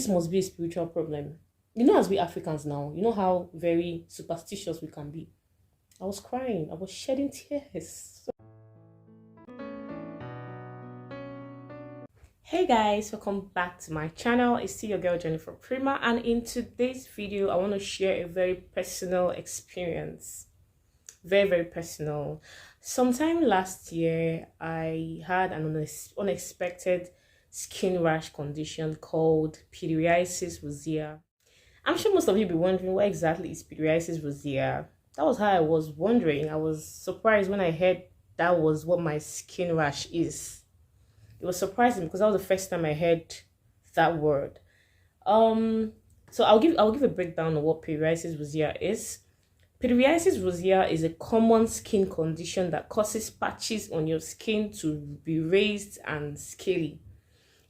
this must be a spiritual problem. You know, as we Africans now, you know how very superstitious we can be. I was crying. I was shedding tears. Hey guys, welcome back to my channel. It's still your girl Jennifer Prima, and in today's video I want to share a very personal experience. Very personal. Sometime last year I had an unexpected skin rash condition called pityriasis rosea. I'm sure most of you be wondering what exactly is pityriasis rosea. That was how I was wondering. I was surprised when I heard that was what my skin rash is. It was surprising because that was the first time I heard that word. So I'll give a breakdown of what pityriasis rosea is. Pityriasis rosea is a common skin condition that causes patches on your skin to be raised and scaly.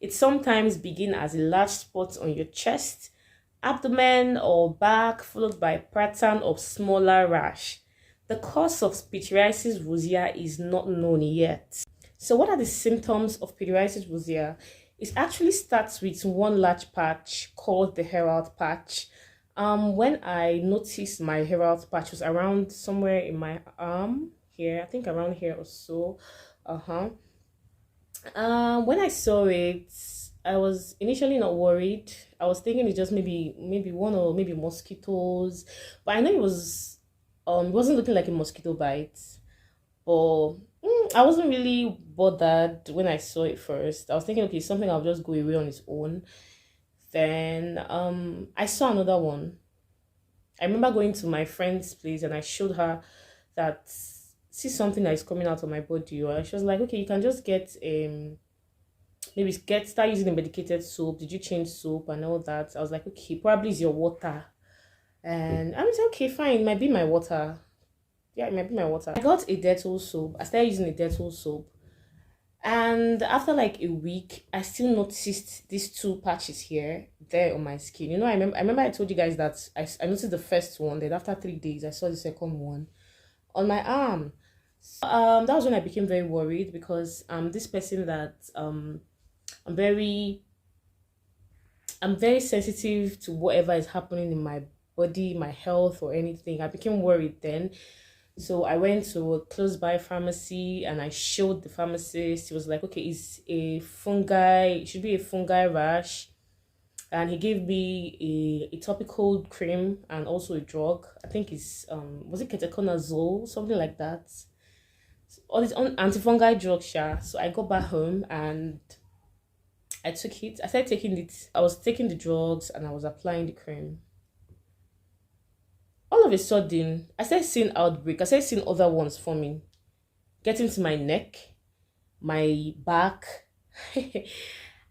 It sometimes begins as a large spot on your chest, abdomen, or back, followed by a pattern of smaller rash. The cause of pityriasis rosea is not known yet. So what are the symptoms of pityriasis rosea? It actually starts with one large patch called the heartfelt patch. When I noticed my heartfelt patch was around somewhere in my arm here, I think around here or so. When I saw it, I was initially not worried. I was thinking it's just maybe one or maybe mosquitoes, but I know it wasn't looking like a mosquito bite. But I wasn't really bothered when I saw it first. I was thinking, okay, something I'll just go away on its own. Then I saw another one. I remember going to my friend's place and I showed her that see something that is coming out of my body. Or she was like, okay, you can just get start using a medicated soap. Did you change soap and all that? I was like, okay, probably it's your water. And I was like, okay, fine, it might be my water. Yeah, it might be my water. I got a Dettol soap. I started using a Dettol soap. And after like a week, I still noticed these two patches there on my skin. You know, I remember I told you guys that I noticed the first one. Then after 3 days, I saw the second one on my arm. So, that was when I became very worried because this person that I'm very sensitive to whatever is happening in my body, my health or anything. I became worried then. So I went to a close by pharmacy and I showed the pharmacist. He was like, okay, it's a fungi, it should be a fungi rash. And he gave me a topical cream and also a drug. I think it's was it ketoconazole, something like that. So all these antifungal drugs, yeah. So I got back home and I took it. I started taking it. I was taking the drugs and I was applying the cream. All of a sudden, I started seeing outbreak. I started seeing other ones forming, getting to my neck, my back.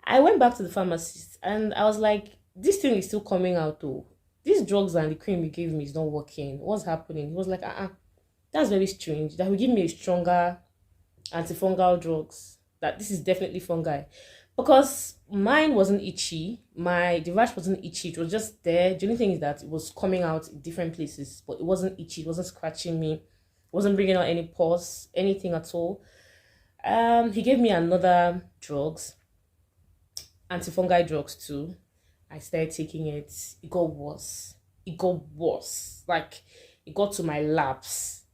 I went back to the pharmacist and I was like, this thing is still coming out though. These drugs and the cream you gave me is not working. What's happening? He was like, that's very strange. That will give me a stronger antifungal drugs. That this is definitely fungi. Because mine wasn't itchy, the rash wasn't itchy, it was just there. The only thing is that it was coming out in different places, but it wasn't itchy, it wasn't scratching me, it wasn't bringing out any pus, anything at all. He gave me another drugs, antifungal drugs too. I started taking it. It got worse. Like, it got to my laps.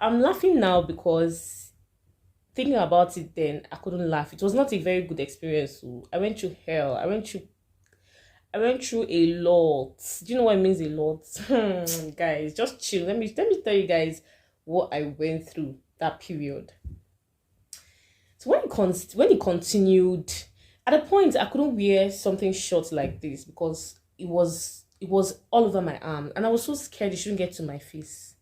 I'm laughing now because thinking about it then, I couldn't laugh. It was not a very good experience. So I went through hell. I went through a lot. Do you know what it means, a lot? Guys, just chill. Let me tell you guys what I went through that period. So when it continued, at a point I couldn't wear something short like this because it was all over my arm, and I was so scared it shouldn't get to my face.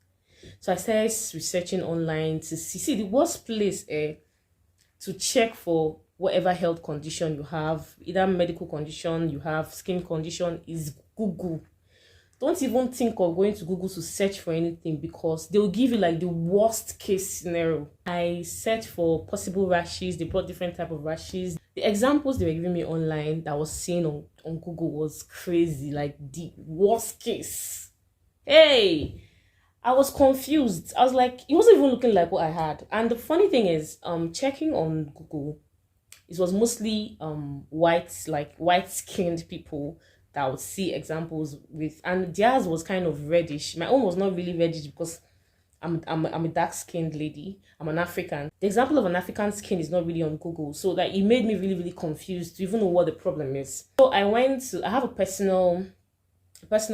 So I started researching online to see the worst place to check for whatever health condition you have, either medical condition you have, skin condition, is Google. Don't even think of going to Google to search for anything because they'll give you like the worst case scenario. I searched for possible rashes. They brought different type of rashes. The examples they were giving me online that I was seeing on Google was crazy, like the worst case. Hey! I was confused. I was like, it wasn't even looking like what I had. And the funny thing is, checking on Google, it was mostly white skinned people that I would see examples with, and theirs was kind of reddish. My own was not really reddish because I'm a dark skinned lady. I'm an African. The example of an African skin is not really on Google. So like it made me really, really confused to even know what the problem is. So I have a personal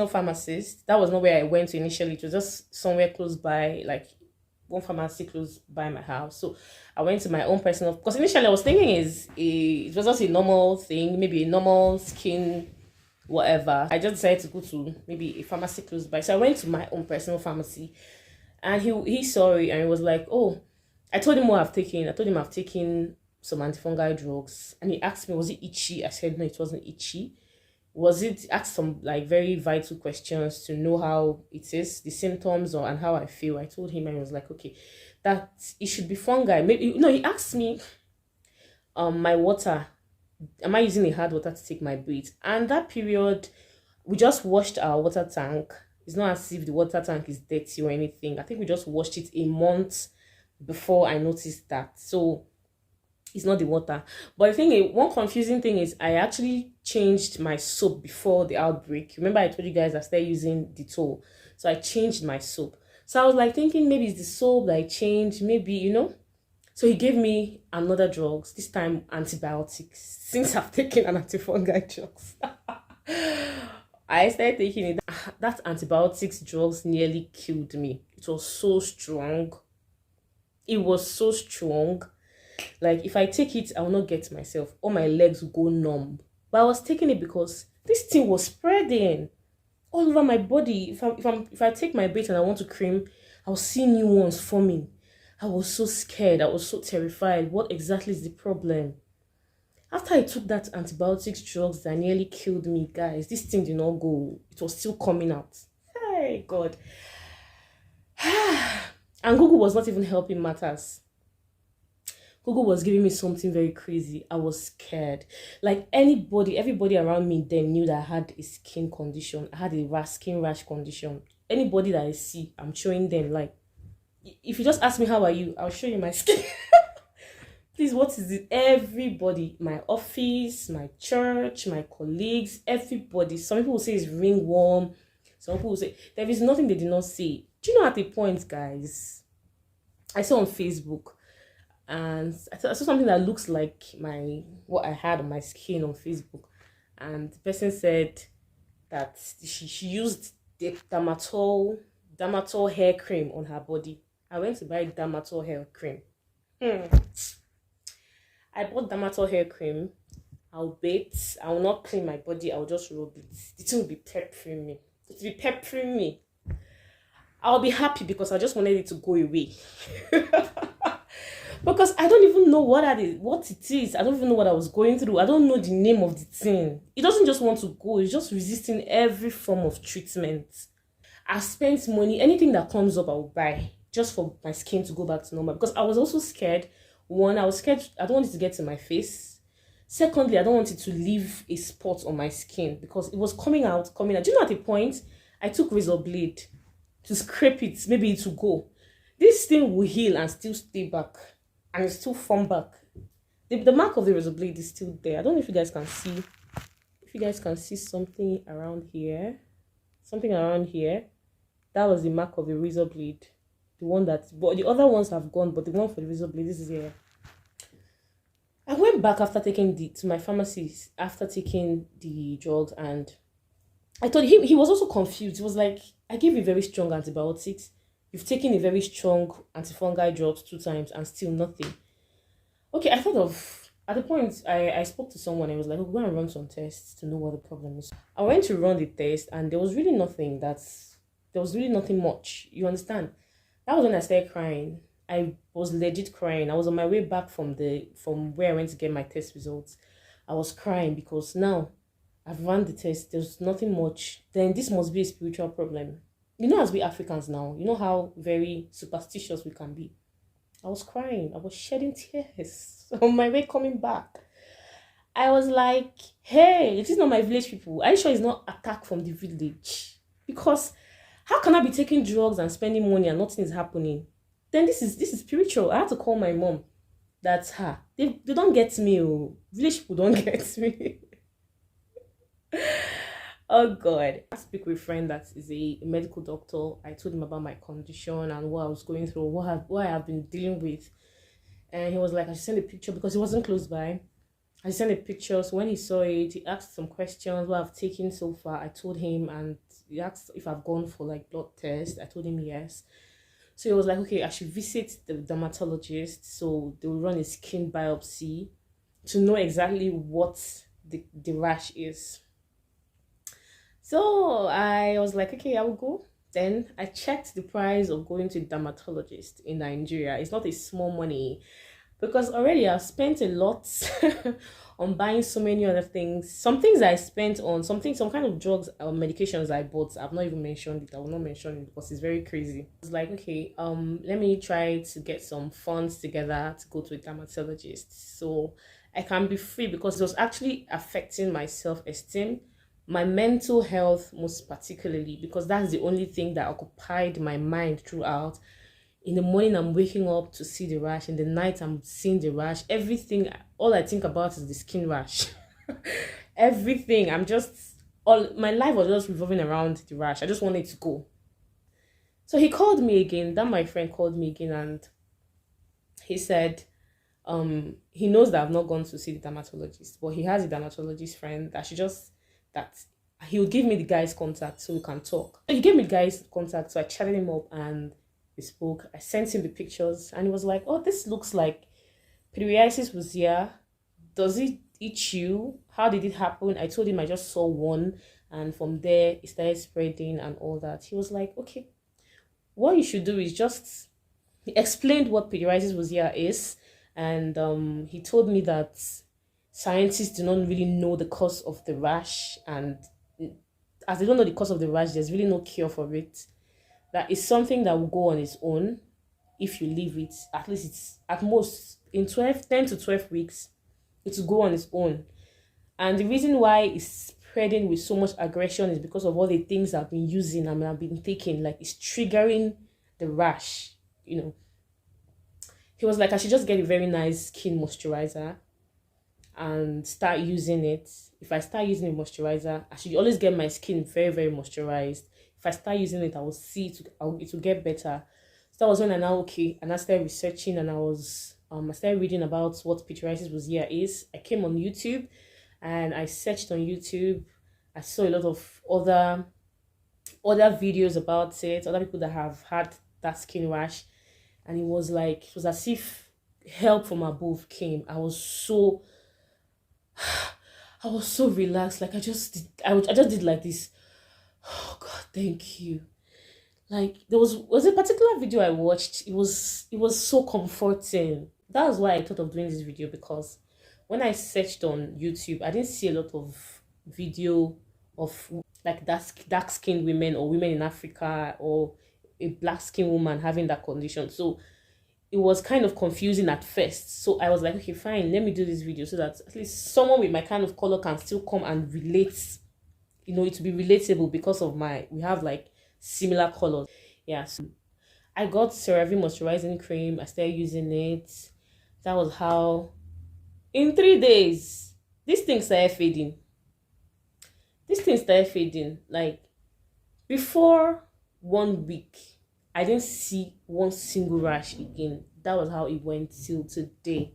pharmacist. That was not where I went to initially. It was just somewhere close by, like one pharmacy close by my house. So I went to my own personal, because initially I was thinking it was just a normal thing, maybe a normal skin, whatever. I just decided to go to maybe a pharmacy close by. So I went to my own personal pharmacy. And he saw it and he was like, oh, I told him what I've taken. I told him I've taken some antifungal drugs. And he asked me, was it itchy? I said, no, it wasn't itchy. Was it, asked some like very vital questions to know how it is, the symptoms and how I feel. I told him and he was like, okay, that it should be fungi. Maybe, he asked me, my water, am I using a hard water to take my bath? And that period, we just washed our water tank. It's not as if the water tank is dirty or anything. I think we just washed it a month before I noticed that. So it's not the water. But the thing is, one confusing thing is I actually changed my soap before the outbreak. Remember I told you guys I started using Dettol. So I changed my soap. So I was like thinking maybe it's the soap that I changed. Maybe, So he gave me another drugs, this time antibiotics. Since I've taken an antifungal drugs. I started taking it. That antibiotics drugs nearly killed me. It was so strong. It was so strong. Like if I take it, I will not get myself. All my legs will go numb. But I was taking it because this thing was spreading all over my body. If I take my bath and I want to cream, I'll see new ones forming. I was so scared. I was so terrified. What exactly is the problem? After I took that antibiotics drugs that nearly killed me, guys, this thing did not go. It was still coming out. Hey, God. And Google was not even helping matters. Google was giving me something very crazy. I was scared. Like everybody around me then knew that I had a skin condition. I had a skin rash condition. Anybody that I see, I'm showing them. Like, if you just ask me, how are you? I'll show you my skin. Please, what is it? Everybody, my office, my church, my colleagues, everybody. Some people will say it's ringworm. Some people will say there is nothing they did not say. Do you know at the point, guys? I saw on Facebook, and I saw something that looks like what I had on my skin on Facebook, and the person said that she used the Dermatol hair cream on her body. I went to buy Dermatol hair cream. I bought Dermatol hair cream. I'll bathe. I will not clean my body. I will just rub it. The thing will be peppering me. It will be peppering me. I'll be happy because I just wanted it to go away. Because I don't even know what it is. I don't even know what I was going through. I don't know the name of the thing. It doesn't just want to go. It's just resisting every form of treatment. I spent money. Anything that comes up, I will buy just for my skin to go back to normal. Because I was also scared. One, I was scared. I don't want it to get to my face. Secondly, I don't want it to leave a spot on my skin because it was coming out. Do you know at a point, I took razor blade to scrape it. Maybe it will go. This thing will heal and still stay back. And it still form back. The mark of the razor blade is still there. I don't know if you guys can see. If you guys can see something around here. Something around here. That was the mark of the razor blade. The one but the other ones have gone, but the one for the razor blade, this is here. I went back after to my pharmacist after taking the drugs, and I told him, he was also confused. He was like, I gave you very strong antibiotics. You've taken a very strong antifungal drugs 2 times and still nothing. Okay, I thought of, at the point, I spoke to someone and was like, oh, go and run some tests to know what the problem is. I went to run the test and there was really nothing much. You understand? That was when I started crying. I was legit crying. I was on my way back from where I went to get my test results. I was crying because now I've run the test. There's nothing much. Then this must be a spiritual problem. You know, as we Africans now, you know how very superstitious we can be. I was crying. I was shedding tears on my way coming back. I was like, hey, it is not my village people. Are you sure it's not attack from the village? Because how can I be taking drugs and spending money and nothing is happening? Then this is spiritual. I had to call my mom. That's her. They don't get me. Oh. Village people don't get me. Oh God. I speak with a friend that is a medical doctor. I told him about my condition and what I was going through, what I have been dealing with. And he was like, I should send a picture because he wasn't close by. I sent a picture. So when he saw it, he asked some questions, what I've taken so far. I told him, and he asked if I've gone for like blood test. I told him yes. So he was like, okay, I should visit the dermatologist. So they'll run a skin biopsy to know exactly what the rash is. So I was like, okay, I will go. Then I checked the price of going to a dermatologist in Nigeria. It's not a small money because already I've spent a lot on buying so many other things. Some things I spent on, some kind of drugs or medications I bought. I've not even mentioned it. I will not mention it because it's very crazy. I was like, okay, let me try to get some funds together to go to a dermatologist so I can be free, because it was actually affecting my self-esteem, my mental health most particularly, because that's the only thing that occupied my mind throughout. In the morning I'm waking up to see the rash, in the night I'm seeing the rash. Everything, all I think about is the skin rash. Everything, all my life was just revolving around the rash. I just wanted to go. So he called me again, that my friend called me again, and he said he knows that I've not gone to see the dermatologist, but he has a dermatologist friend that he'll give me the guy's contact so we can talk. So he gave me the guy's contact, so I chatted him up and we spoke. I sent him the pictures and he was like, oh, this looks like PITYRIASIS rosea. Does it itch you? How did it happen? I told him I just saw one, and from there it started spreading and all that. He was like, okay, what you should do is just, he explained what PITYRIASIS rosea is, and he told me that scientists do not really know the cause of the rash, and as they don't know the cause of the rash, there's really no cure for it. That is something that will go on its own if you leave it. At least it's at most in 10 to 12 weeks, it will go on its own. And the reason why it's spreading with so much aggression is because of all the things I've been using and I've been taking. Like, it's triggering the rash, you know. He was like, I should just get a very nice skin moisturizer and start using it. If I start using a moisturizer, I should always get my skin very, very moisturized. If I start using it, I will see it will get better. So that was when I started researching, and I started reading about what PITYRIASIS rosea is. I came on YouTube and I searched on YouTube. I saw a lot of other videos about it, other people that have had that skin rash, and it was as if help from above came. I was so relaxed. Like, I just did like this. Oh God, thank you. Like, there was a particular video I watched. It was so comforting. That was why I thought of doing this video, because when I searched on YouTube, I didn't see a lot of video of like dark skinned women or women in Africa or a black skinned woman having that condition. So it was kind of confusing at first. So I was like, okay, fine, let me do this video so that at least someone with my kind of color can still come and relate. You know, it to be relatable because of we have like similar colors. Yeah, so I got CeraVe moisturizing cream. I started using it. That was how in 3 days this thing started fading. Like, before 1 week, I didn't see one single rash again. That was how it went till today.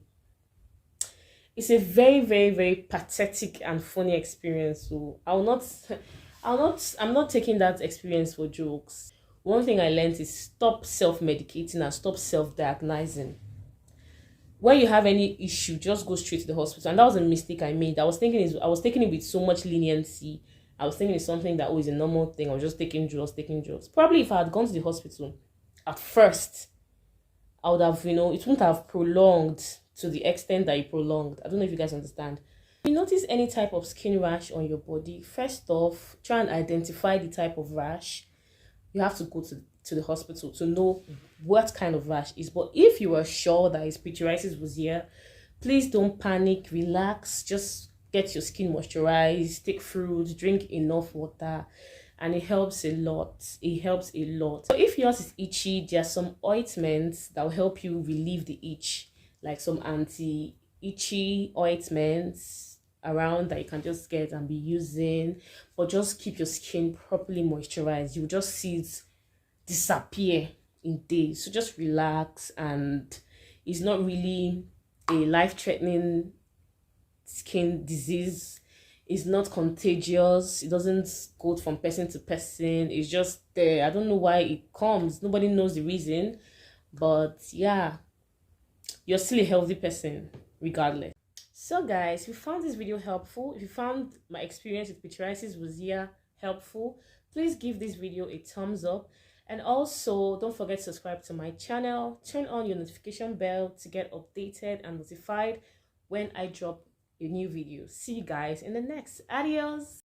It's a very, very, very pathetic and funny experience. So I'm not taking that experience for jokes. One thing I learned is stop self-medicating and stop self-diagnosing. When you have any issue, just go straight to the hospital. And that was a mistake I made. I was taking it with so much leniency. I was thinking it's something that is a normal thing. I was just taking drugs. Probably if I had gone to the hospital at first, I would have, it wouldn't have prolonged to the extent that it prolonged. I don't know if you guys understand. If you notice any type of skin rash on your body, first off, try and identify the type of rash. You have to go to the hospital to know what kind of rash is. But if you are sure that it's PITYRIASIS rosea, please don't panic, relax, just get your skin moisturized, take fruits, drink enough water, and it helps a lot. So if yours is itchy, there are some ointments that will help you relieve the itch. like some anti-itchy ointments around that you can just get and be using, but just keep your skin properly moisturized. You will just see it disappear in days. So just relax, and it's not really a life-threatening skin disease. It's not contagious. It doesn't go from person to person. It's just there. I don't know why it comes. Nobody knows the reason. But yeah, you're still a healthy person regardless. So guys, if you found this video helpful, if you found my experience with pityriasis rosea helpful, please give this video a thumbs up. And also, don't forget to subscribe to my channel. Turn on your notification bell to get updated and notified when I drop a new video. See you guys in the next. Adios.